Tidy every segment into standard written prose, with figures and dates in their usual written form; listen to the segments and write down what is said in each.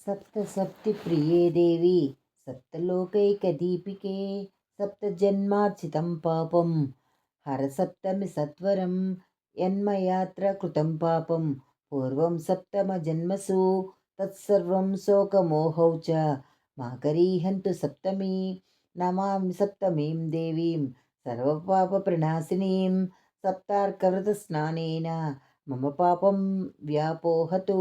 सप्तसप्तिप्रिये देवी सप्तलोकैकदीपिके सप्तजन्मार्चितं पापं हरसप्तमि सत्वरं यन्मयात्र कृतं पापं पूर्वं सप्तमजन्मसु तत्सर्वं शोकमोहौ च माकरीहन्तु सप्तमी नमामि सप्तमीं देवीं सर्वपापप्रणाशिनीं सप्तार्कव्रतस्नानेन मम पापं व्यापोहतु।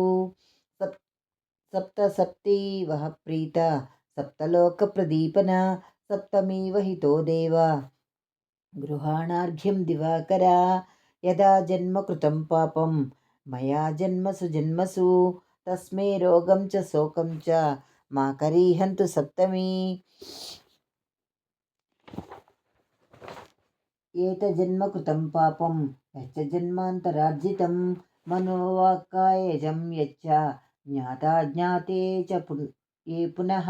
सप्तसप्ती वः प्रीता सप्तलोकप्रदीपन सप्तमी वहितो देव गृहाणार्घ्यं दिवाकरा यदा जन्म कृतं पापं मया जन्मसु जन्मसु तस्मै रोगं च शोकं च मा करीहन्तु सप्तमी। एतजन्म कृतं पापं यच्च जन्मान्तरार्जितं मनोवाक्कायजं यच्च ज्ञाता ज्ञाते च ये पुनः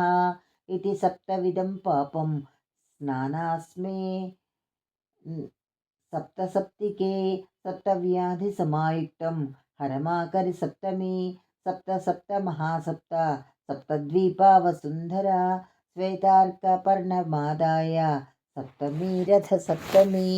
इति सप्तविधं पापं स्नानास्मे सप्तसप्तिके सप्तव्याधिसमायुक्तं हरमाकरि सप्तमी सप्तमहासप्त सप्तद्वीपा वसुन्धरा श्वेतार्कपर्णमादाय सप्तमी रथसप्तमी।